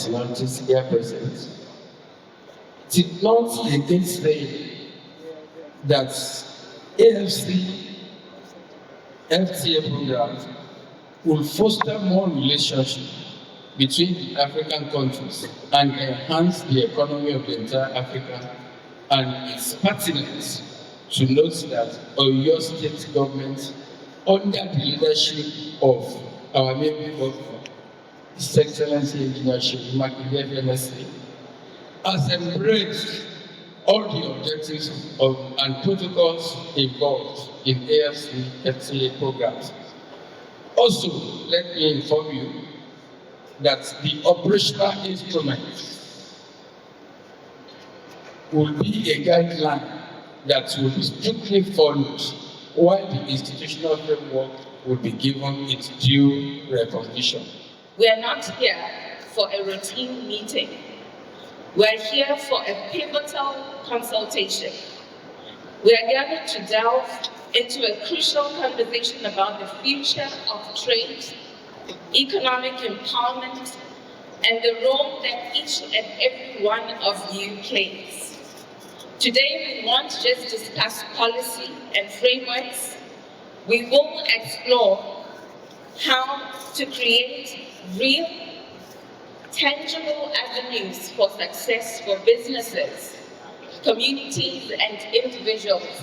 personalities here present, did not again say that AfCFTA program will foster more relationship between the African countries and enhance the economy of the entire Africa. And it's pertinent to note that Oyo State government, under the leadership of our main governor, His Excellency Engineer Seyi Makinde, FMSA, has embraced all the objectives and protocols involved in AfCFTA programs. Also, let me inform you that the operational instrument will be a guideline that will be strictly followed, while the institutional framework will be given its due recognition. We are not here for a routine meeting. We are here for a pivotal consultation. We are gathered to delve into a crucial conversation about the future of trade, economic empowerment, and the role that each and every one of you plays. Today, we won't just discuss policy and frameworks. We will explore how to create real, tangible avenues for success for businesses, communities, and individuals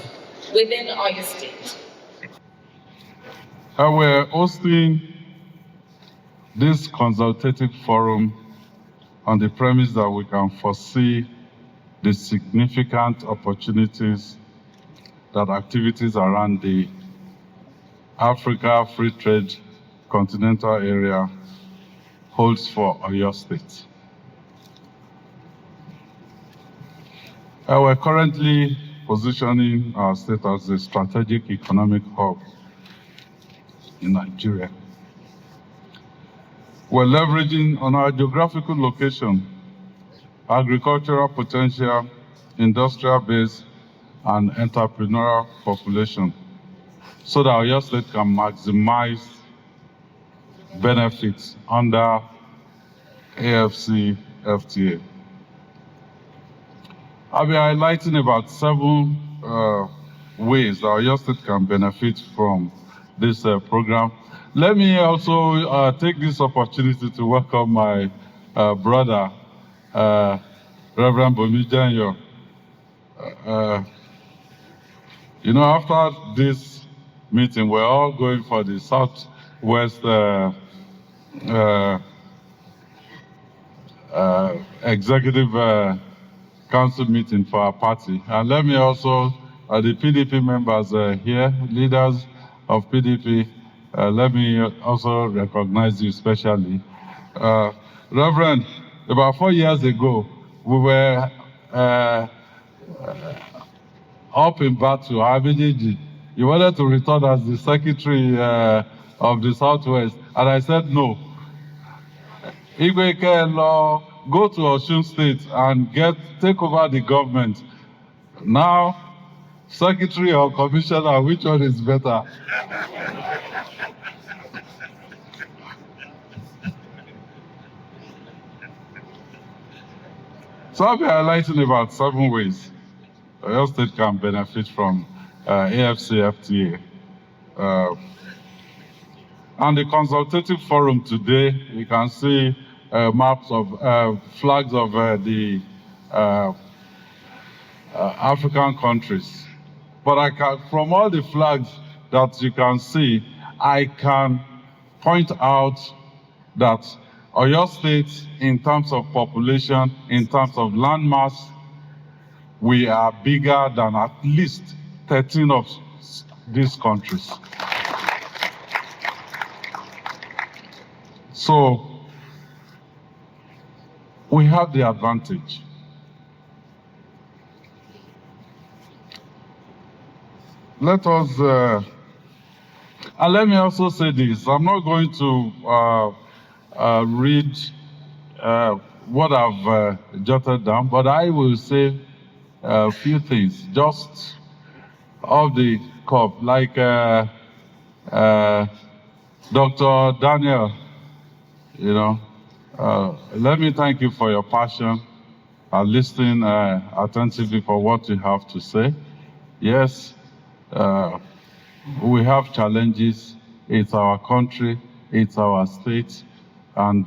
within Oyo State. We're hosting this consultative forum on the premise that we can foresee the significant opportunities that activities around the Africa Free Trade Continental area holds for Oyo State. We're currently positioning our state as a strategic economic hub in Nigeria. We're leveraging on our geographical location, agricultural potential, industrial base, and entrepreneurial population, so that Oyo State can maximize benefits under AfCFTA. I'll be highlighting about 7 ways that Oyo State can benefit from this program. Let me also take this opportunity to welcome my brother, Reverend Bomijanyo. You know, after this meeting, we're all going for the Southwest Executive Council meeting for our party. And let me also, the PDP members here, leaders of PDP, let me also recognize you especially. Reverend, about 4 years ago, we were up in battle, Abidjan. You wanted to return as the secretary of the Southwest, and I said no. Go to Osun State and take over the government. Now, secretary or commissioner, which one is better? So I'll be highlighting about 7 ways Oyo State can benefit from AfCFTA. On the consultative forum today, you can see maps of flags of the African countries. But from all the flags that you can see, I can point out that Oyo State, in terms of population, in terms of land mass, we are bigger than at least 13 of these countries. So, we have the advantage. Let us, and let me also say this, I'm not going to read what I've jotted down, but I will say a few things, just off the cuff, like Dr. Daniel, you know, Let me thank you for your passion and listening attentively for what you have to say. Yes, we have challenges. It's our country, it's our state, and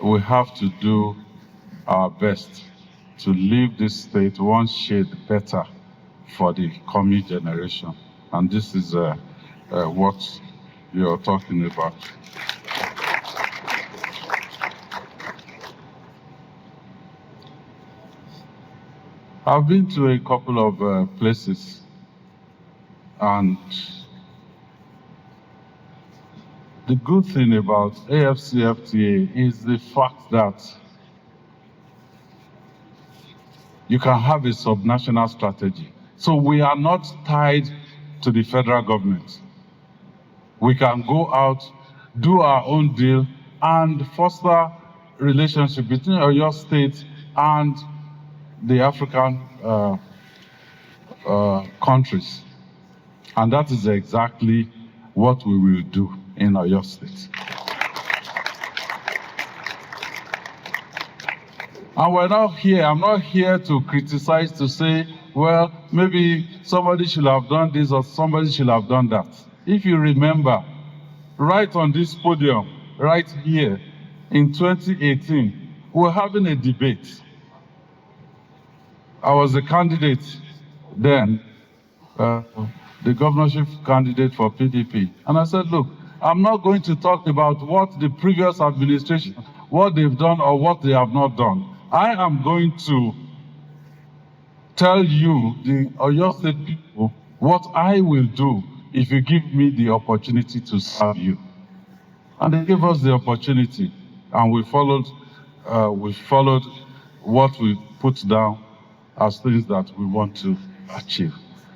we have to do our best to leave this state one shade better for the coming generation. And this is what you're talking about. I've been to a couple of places, and the good thing about AfCFTA is the fact that you can have a subnational strategy. So we are not tied to the federal government. We can go out, do our own deal, and foster relationship between your state and the African countries. And that is exactly what we will do in Oyo State. And we're not here, I'm not here to criticize, to say, well, maybe somebody should have done this or somebody should have done that. If you remember, right on this podium, right here, in 2018, we were having a debate. I was a candidate then, the governorship candidate for PDP. And I said, look, I'm not going to talk about what the previous administration, what they've done or what they have not done. I am going to tell you, the Oyo State people, what I will do if you give me the opportunity to serve you. And they gave us the opportunity, and we followed what we put down as things that we want to achieve.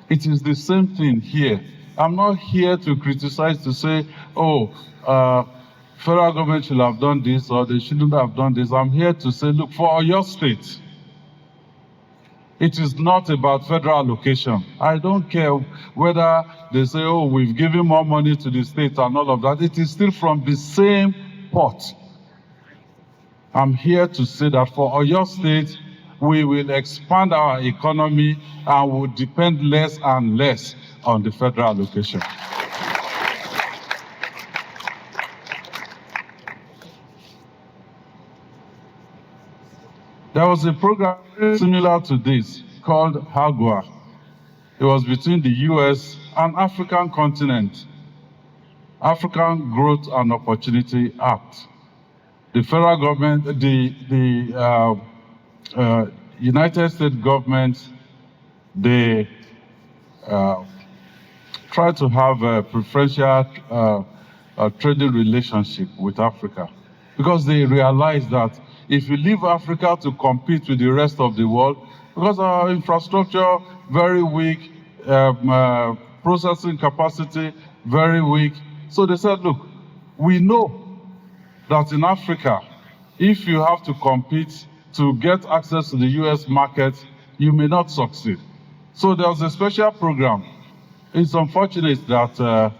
It is the same thing here. I'm not here to criticize, to say, oh, federal government should have done this or they shouldn't have done this. I'm here to say, look, for your state, it is not about federal allocation. I don't care whether they say, oh, we've given more money to the state and all of that. It is still from the same pot. I'm here to say that for Oyo State, we will expand our economy and will depend less and less on the federal allocation. There was a program similar to this called HAGWA. It was between the US and African continent, African Growth and Opportunity Act. The federal government, the United States government, they try to have a preferential trading relationship with Africa, because they realize that if you leave Africa to compete with the rest of the world, because our infrastructure very weak, processing capacity very weak, so they said, look, we know that in Africa, if you have to compete to get access to the US market, you may not succeed. So there was a special program. It's unfortunate that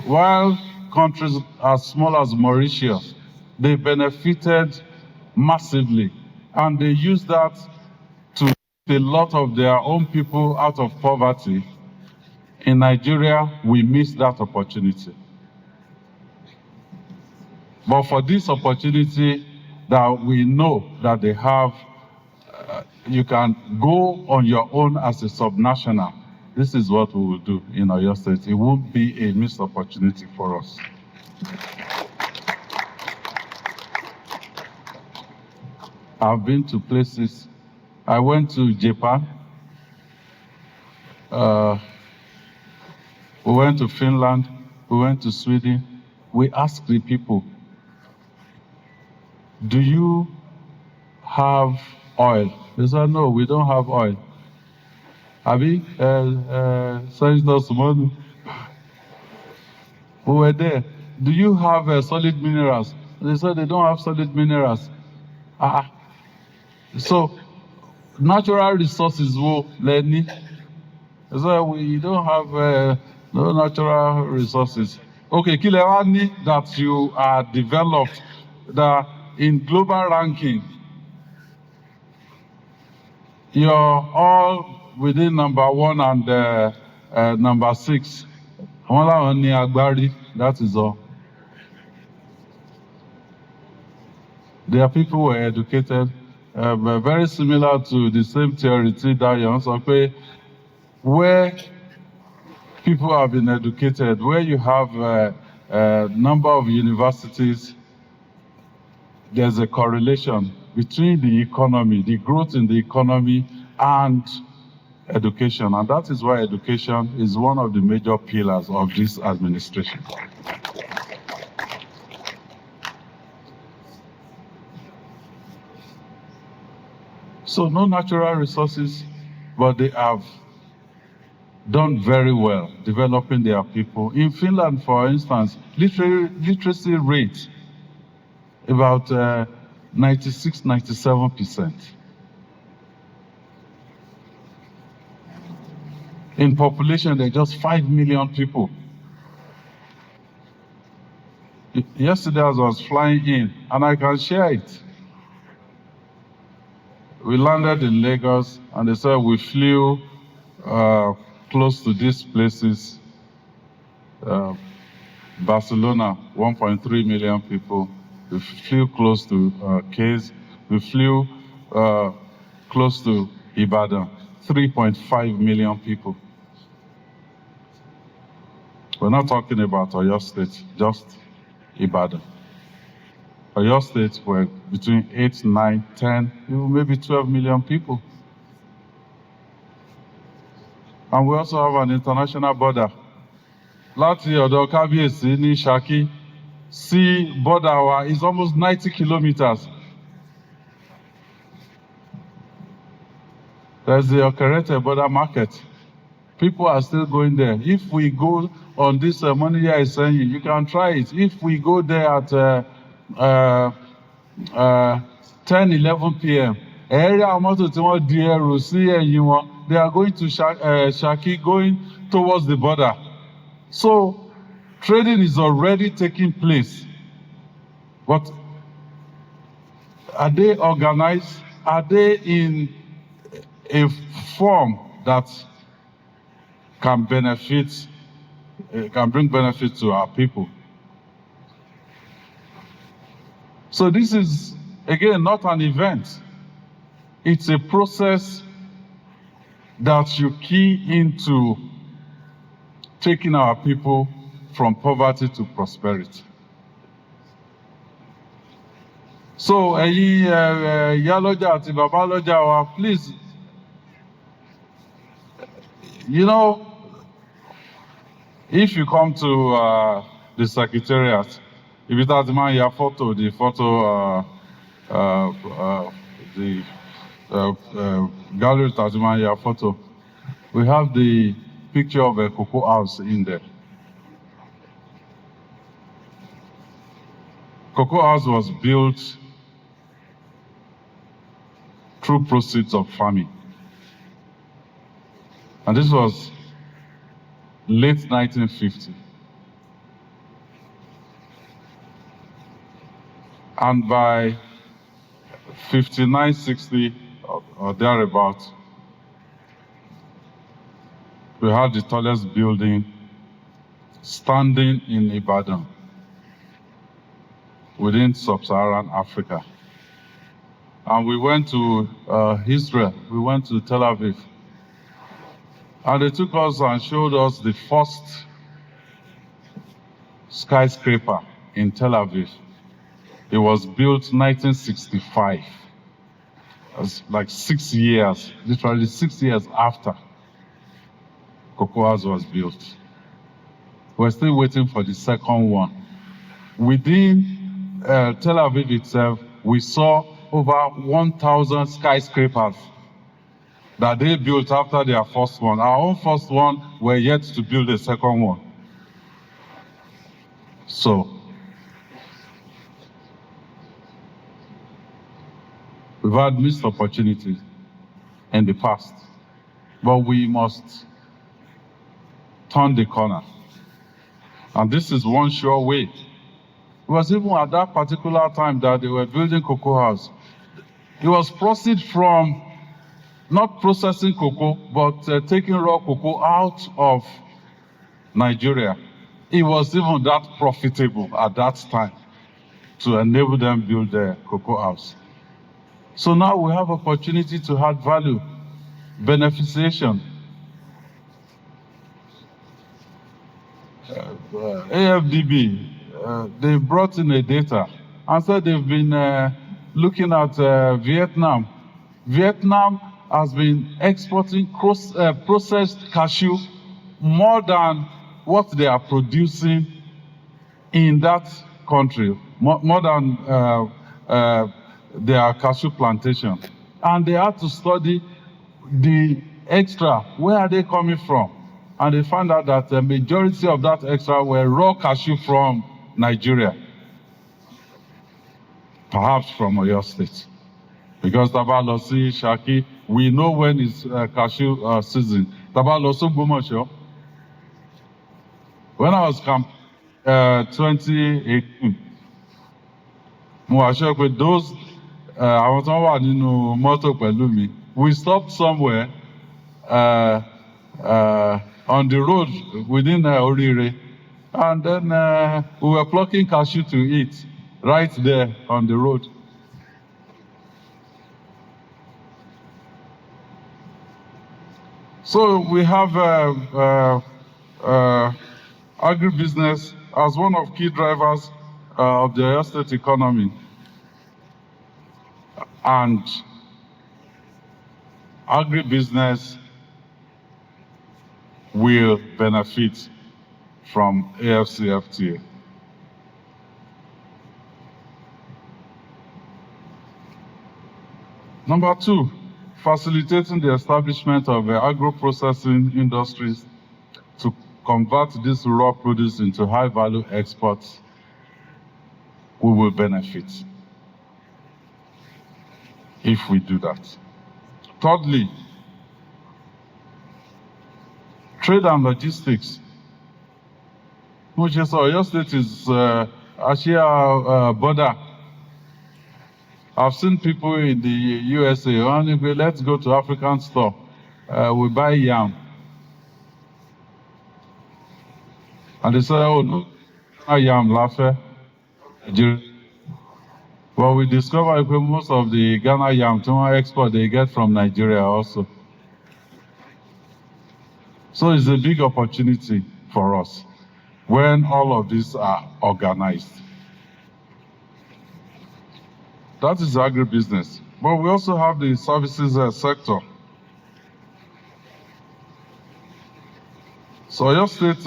while countries as small as Mauritius, they benefited massively, and they used that to get a lot of their own people out of poverty. In Nigeria, we missed that opportunity. But for this opportunity that we know that they have, you can go on your own as a subnational. This is what we will do in Oyo State. It won't be a missed opportunity for us. I've been to places. I went to Japan. We went to Finland. We went to Sweden. We asked the people, do you have oil? They said, no, we don't have oil. Abi, Senator Sumonu, we were there. Do you have solid minerals? They said they don't have solid minerals. So, natural resources will Lenny. They said we don't have no natural resources. Okay, Kilewani, that you are developed that in global ranking, you're all within number 1 and number 6. That is all. There are people who were educated, very similar to the same theory that where people have been educated, where you have a number of universities, there's a correlation between the economy, the growth in the economy, and education. And that is why education is one of the major pillars of this administration. So no natural resources, but they have done very well developing their people. In Finland, for instance, literacy rate about 96, 97%. In population, there are just 5 million people. Yesterday, as I was flying in, and I can share it. We landed in Lagos, and they said we flew close to these places. Barcelona, 1.3 million people. We flew close to Case. We flew close to Ibadan, 3.5 million people. We're not talking about Oyo State, just Ibadan. Oyo State were between 8, 9, 10, even maybe 12 million people. And we also have an international border. Láti ọ̀dọ̀ Kábíyèsí ní Ṣakí sí border wa is almost 90 kilometers. There's the Okerete border market. People are still going there. If we go on this Moniya Isenyi, you can try it. If we go there at 10, 11 p.m., area Amoto tí wọ́n di ẹrù sí ẹ̀yìn wọn, they are going to Ṣakí, going towards the border. So trading is already taking place. But are they organized? Are they in a form that can benefit, can bring benefit to our people? So this is, again, not an event. It's a process that you key into taking our people from poverty to prosperity. So, Yaloja àti Babaloja wa, please, you know, if you come to the secretariat, if it has your photo, the photo, the gallery has your photo, we have the picture of a cocoa house in there. Cocoa house was built through proceeds of farming. And this was late 1950. And by 59, 60 or thereabouts, we had the tallest building standing in Ibadan within sub-Saharan Africa. And we went to Israel, we went to Tel Aviv. And they took us and showed us the first skyscraper in Tel Aviv. It was built 1965. It was like 6 years, literally 6 years after Cocoa House was built. We're still waiting for the second one. Within Tel Aviv itself, we saw over 1,000 skyscrapers that they built after their first one. Our own first one, we're yet to build a second one. So, we've had missed opportunities in the past, but we must turn the corner. And this is one sure way It was even at that particular time that they were building cocoa house. It was proceed from not processing cocoa, but taking raw cocoa out of Nigeria. It was even that profitable at that time to enable them build their cocoa house. So now we have opportunity to add value, beneficiation. AfDB, they brought in a data and said they've been looking at Vietnam. Vietnam has been exporting processed cashew more than what they are producing in that country, more than their cashew plantation. And they had to study the extra, where are they coming from? And they found out that the majority of that extra were raw cashew from Nigeria, perhaps from Oyo State. Because Tabalosi, Shaki, we know when it's cashew season. Tabalosi, Gumosho. When I was 2018, mo wá sure pé those àwọn tó wà nínú mọ́tò pẹ̀lú mi, we stopped somewhere on the road within Orire, and then we were plucking cashew to eat right there on the road. So we have agribusiness as one of key drivers of the Oyo State economy. And agribusiness will benefit from AfCFTA. Number two, facilitating the establishment of agro-processing industries to convert this raw produce into high-value exports, we will benefit if we do that. Thirdly, trade and logistics. Which is Oyo State is Asia border. I've seen people in the USA, let's go to African store, we buy yam. And they say, oh no, yam, lafe. Well, we discovered that most of the Ghana yam to export they get from Nigeria also. So it's a big opportunity for us when all of these are organized. That is agribusiness. But we also have the services sector. So Oyo State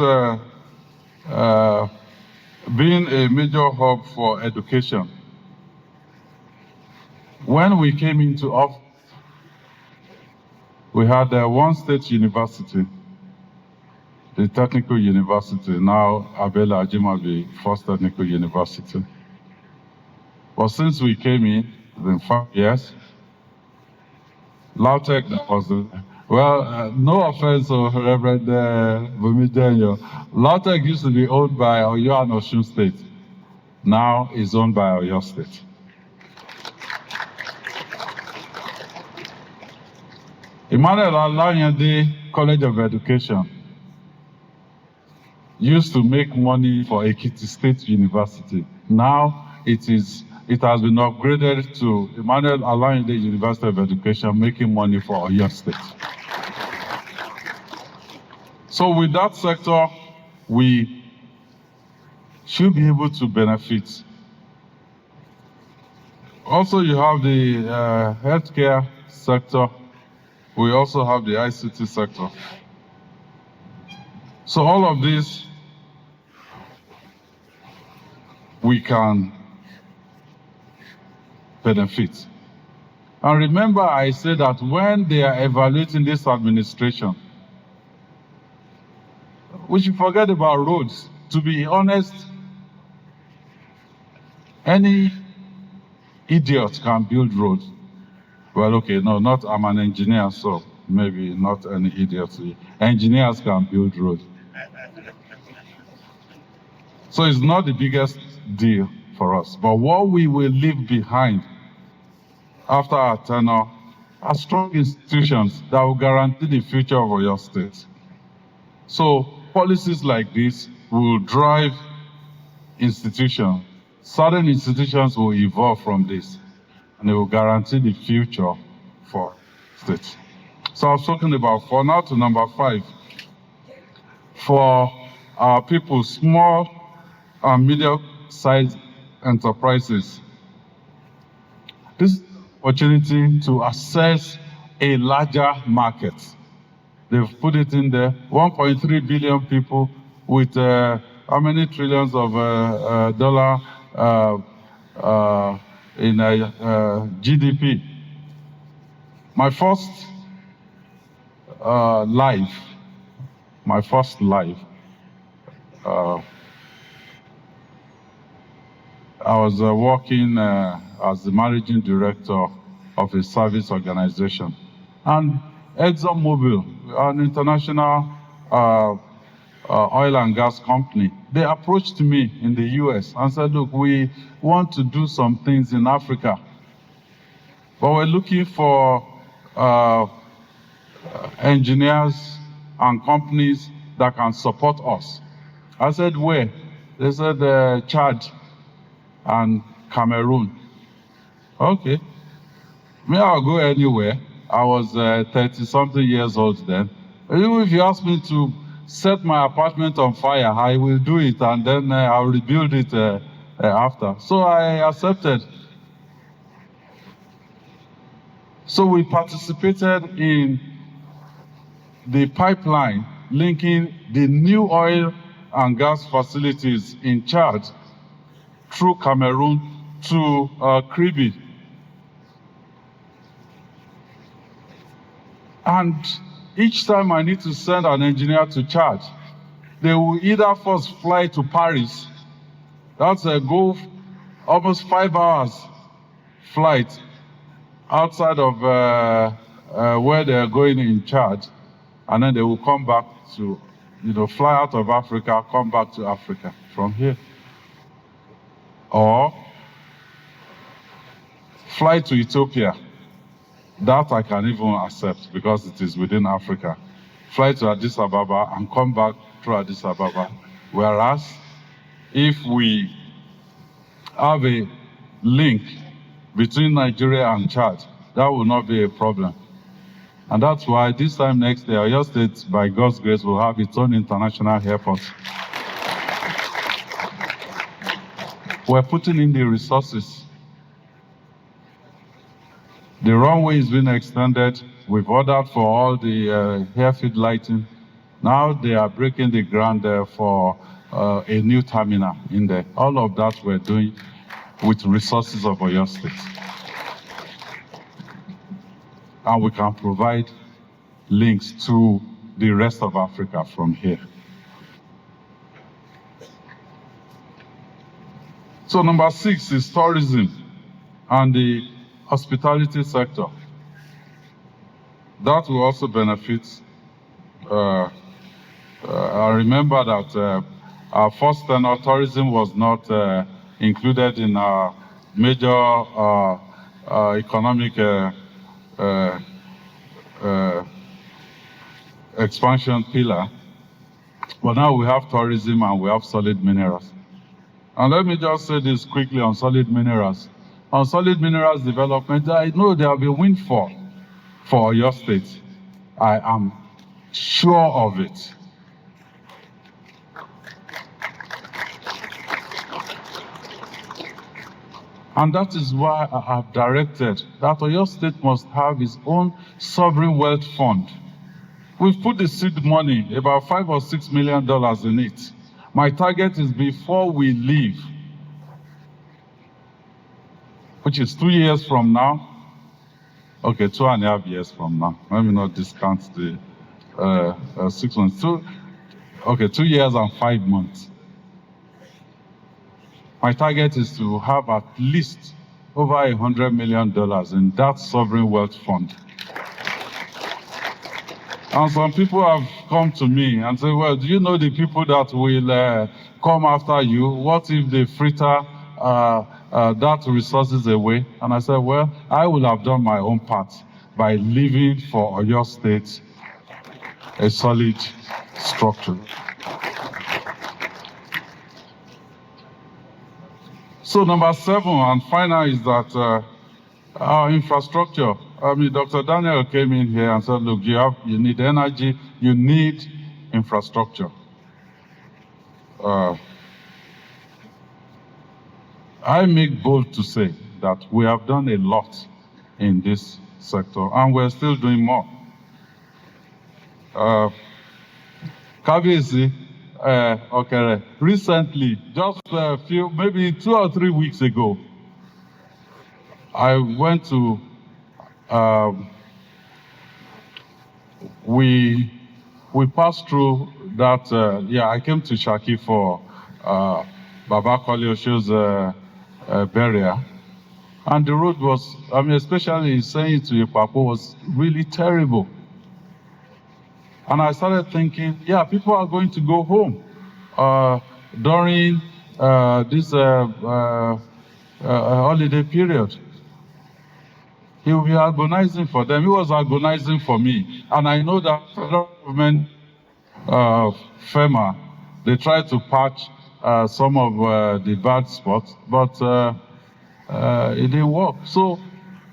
being a major hub for education. When we came into office, we had one state university, the Technical University, now Abela Ajimabi First Technical University. But since we came in 5 years, LAUTECH was no offense to Reverend Bumidenyo. LAUTECH used to be owned by Oyo and Osun State. Now it's owned by Oyo State. Emmanuel Alayande College of Education used to make money for Ekiti State University. Now it has been upgraded to Emmanuel Alayande University of Education, making money for Oyo State. So with that sector, we should be able to benefit. Also, you have the healthcare sector. We also have the ICT sector. So all of this, we can benefit. And remember, I said that when they are evaluating this administration, we should forget about roads. To be honest, any idiot can build roads. Well, okay, no, I'm an engineer, so maybe not any idiot. Engineers can build roads. So it's not the biggest deal for us. But what we will leave behind after our tenure are strong institutions that will guarantee the future of Oyo State. So policies like this will drive institutions. Certain institutions will evolve from this, and they will guarantee the future for states. So I've spoken about 4. Now to number 5. For our people, small and medium-sized enterprises, this is an opportunity to access a larger market. They've put it in there, 1.3 billion people with how many trillions of dollar in GDP. My first life, I was working as the managing director of a service organization. And ExxonMobil, an international oil and gas company, they approached me in the US and said, look, we want to do some things in Africa, but we're looking for engineers and companies that can support us. I said, where? They said Chad and Cameroon. Okay. Me, I'll go anywhere. I was 30-something years old then. Even if you ask me to set my apartment on fire, I will do it, and then I'll rebuild it after. So I accepted. So we participated in the pipeline linking the new oil and gas facilities in Chad through Cameroon to Kribi. And each time I need to send an engineer to Chad, they will either first fly to Paris. That's a go almost 5 hours flight outside of where they're going in Chad, and then they will come back to, fly out of Africa, come back to Africa from here. Or fly to Ethiopia. That I can even accept because it is within Africa. Fly to Addis Ababa and come back through Addis Ababa. Whereas, if we have a link between Nigeria and Chad, that will not be a problem. And that's why this time next year, Oyo State, by God's grace, will have its own international airport. We're putting in the resources. The runway is being extended. We've ordered for all the airfield lighting. Now they are breaking the ground for a new terminal in there. All of that we're doing with resources of Oyo State. And we can provide links to the rest of Africa from here. So number 6 is tourism and the hospitality sector. That will also benefit. I remember that our first tenure, tourism was not included in our major economic expansion pillar. But now we have tourism and we have solid minerals. And let me just say this quickly on solid minerals. On solid minerals development, I know there will be a windfall for your state. I am sure of it. And that is why I have directed that Oyo State must have its own sovereign wealth fund. We've put the seed money, about $5 or $6 million in it. My target is before we leave, which is 2 years from now. Okay, 2.5 years from now. Let me not discount the 6 months. 2 years and 5 months. My target is to have at least over $100 million in that sovereign wealth fund. And some people have come to me and said, well, do you know the people that will come after you? What if they fritter that resources away? And I said, well, I will have done my own part by leaving for Oyo State a solid structure. So number 7 and final is that our infrastructure. I mean, Dr. Daniel came in here and said, look, you need energy, you need infrastructure. I make bold to say that we have done a lot in this sector, and we're still doing more. Kabiyesi, okay, recently, just a few, maybe 2 or 3 weeks ago, I went to, we passed through that, I came to Shaki for Baba Koleosho's burial. And the road was, I mean, especially Seyi to Ipapo was really terrible. And I started thinking, yeah, people are going to go home during this holiday period. He will be agonizing for them. He was agonizing for me. And I know that federal government, FEMA, they tried to patch some of the bad spots, but it didn't work. So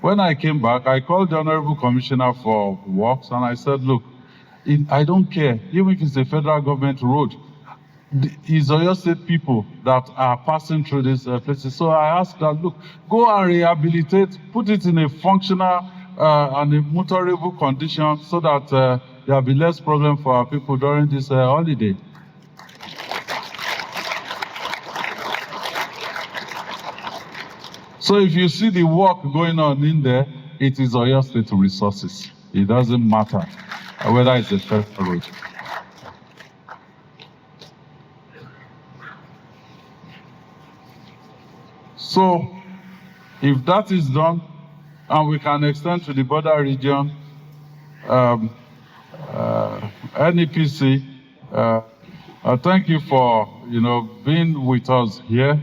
when I came back, I called the Honorable Commissioner for Works and I said, look, I don't care, even if it's a federal government road, it's Oyo State people that are passing through these places. So I asked that, look, go and rehabilitate, put it in a functional and a motorable condition so that there will be less problem for our people during this holiday. So if you see the work going on in there, it is Oyo State resources. It doesn't matter whether it's a federal road. So if that is done, and we can extend to the border region, NEPC, thank you for being with us here.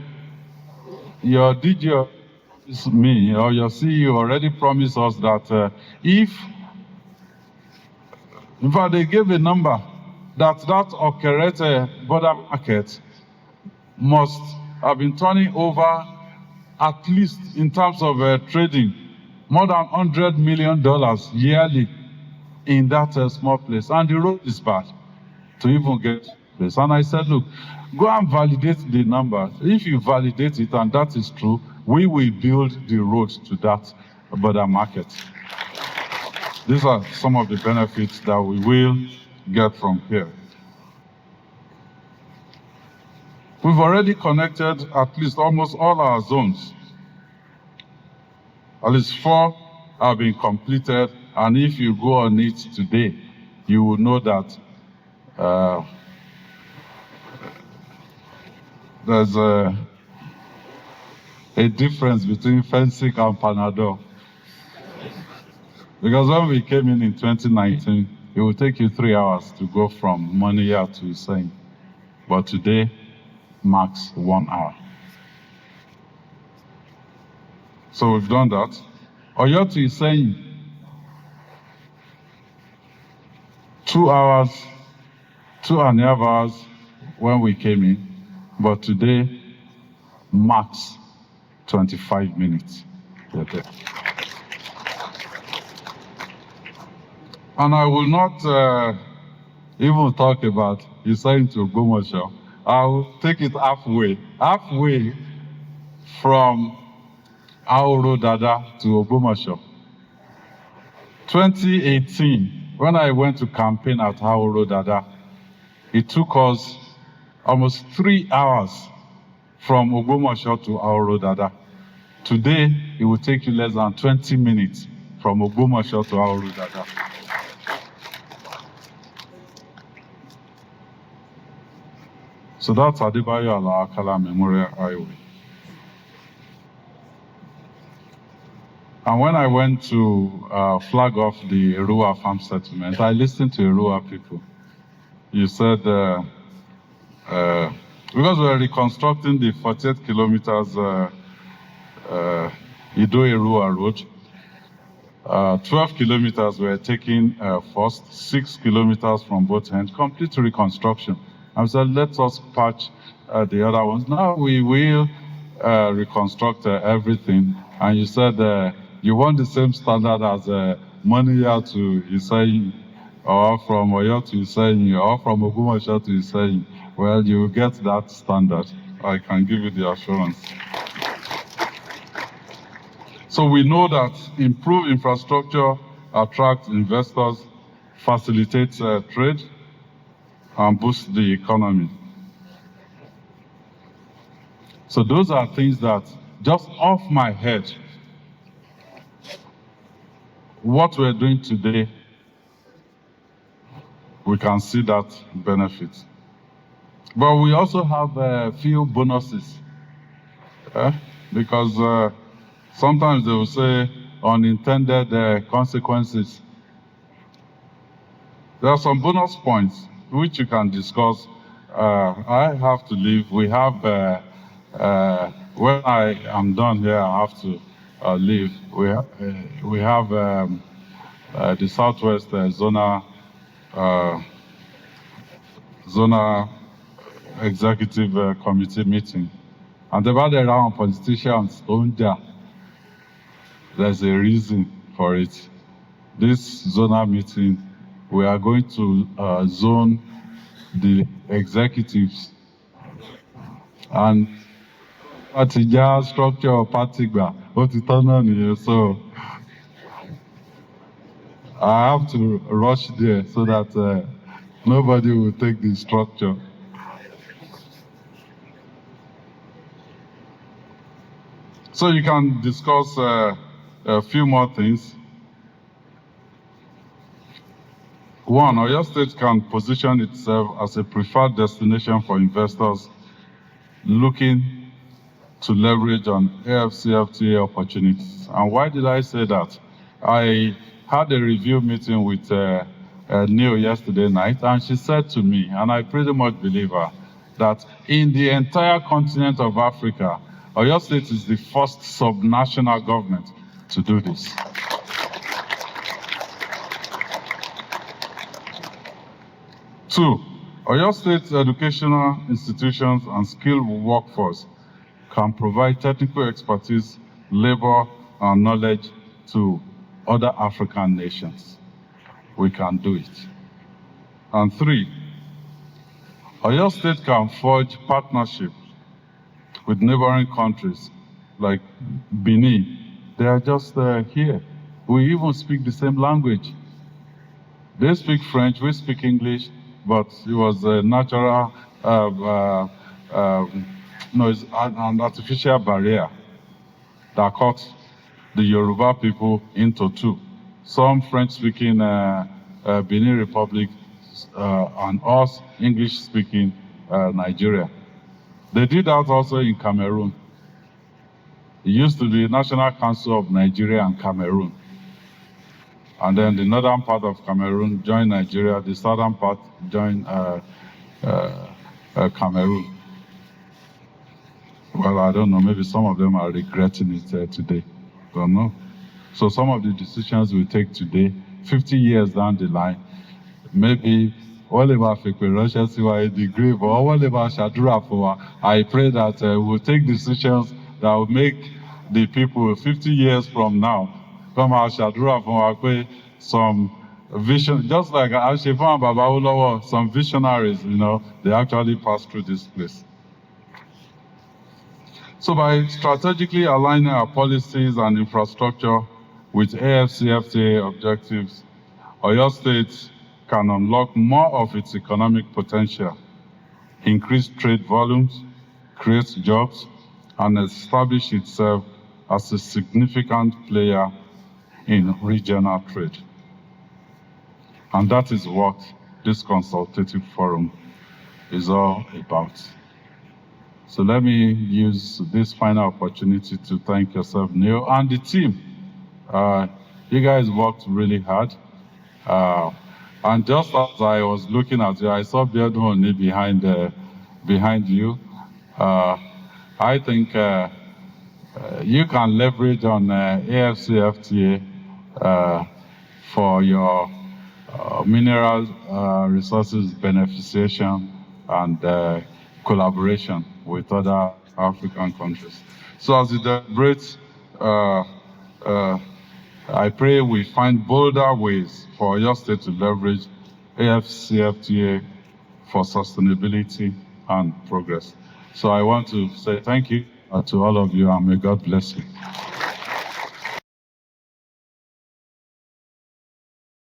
Your DG me or your CEO already promised us that in fact they gave a number that Okerete border market must have been turning over, at least in terms of trading, more than $100 million yearly in that small place. And the road is bad to even get this. And I said, look, go and validate the number. If you validate it and that is true, we will build the road to that border market. These are some of the benefits that we will get from here. We've already connected at least almost all our zones. At least 4 have been completed, and if you go on it today, you will know that there's a difference between fencing and Panadol. Because when we came in 2019, it would take you 3 hours to go from Moniya to Iseyin. But today, max 1 hour. So we've done that. Oyo to Iseyin, 2 hours, 2.5 hours when we came in. But today, max 25 minutes. Okay. And I will not even talk about Iseyin to Ogbomoso. I will take it halfway from Aoro Dada to Ogbomoso. 2018, when I went to campaign at Aoro Dada, it took us almost 3 hours from Ogbomoso to Aoro Dada. Today, it will take you less than 20 minutes from Ogbomoso to Aoro Dada. So that's Adebayo Ala-Akala Memorial Highway. And when I went to flag off the Erua farm settlement, I listened to Erua people. You said because we're reconstructing the 48 kilometers Ido-Erua road. 12 kilometers were taken first, 6 kilometers from both ends, complete reconstruction. And so let us patch the other ones. Now we will reconstruct everything. And you said you want the same standard as Moniya to Iseyin, or from Oyo to Iseyin, or from Ogbomoso to Iseyin. Well, you will get that standard. I can give you the assurance. So we know that improved infrastructure attracts investors, facilitates trade, and boosts the economy. So those are things that, just off my head, what we're doing today, we can see that benefit. But we also have a few bonuses, because sometimes they will say unintended consequences. There are some bonus points which you can discuss. I have to leave. We have, when I am done here, I have to leave. We have the Southwest Zona Executive Committee meeting. And about the round politicians, there's a reason for it. This zonal meeting, we are going to zone the executives and party structure of party, what is on here. So I have to rush there so that nobody will take the structure. So you can discuss a few more things. One, Oyo State can position itself as a preferred destination for investors looking to leverage on AfCFTA opportunities. And why did I say that? I had a review meeting with Neil yesterday night, and she said to me, and I pretty much believe her, that in the entire continent of Africa, Oyo State is the first subnational government to do this. Two, Oyo State's educational institutions and skilled workforce can provide technical expertise, labor, and knowledge to other African nations. We can do it. And three, Oyo State can forge partnerships with neighboring countries like Benin. They are just here. We even speak the same language. They speak French, we speak English, but it was a natural, it's an artificial barrier that cut the Yoruba people into two. Some French-speaking Benin Republic and us English-speaking Nigeria. They did that also in Cameroon. It used to be National Council of Nigeria and Cameroon. And then the northern part of Cameroon joined Nigeria, the southern part joined Cameroon. Well, I don't know, maybe some of them are regretting it today. Don't know. So some of the decisions we take today, 50 years down the line, maybe whatever Russia the grave or whatever Shadura for, I pray that we'll take decisions that will make the people 50 years from now come out Shadura for some vision, just like Ashifan and Babawolowo, some visionaries, they actually passed through this place. So by strategically aligning our policies and infrastructure with AfCFTA objectives, Oyo State can unlock more of its economic potential, increase trade volumes, create jobs, and establish itself as a significant player in regional trade. And that is what this consultative forum is all about. So let me use this final opportunity to thank yourself, Neil, and the team. You guys worked really hard. And just as I was looking at you, I saw Biodun behind you. I think you can leverage on AfCFTA for your mineral resources beneficiation and collaboration with other African countries. So as we deliberate, I pray we find bolder ways for your state to leverage AfCFTA for sustainability and progress. So I want to say thank you to all of you, and may God bless you.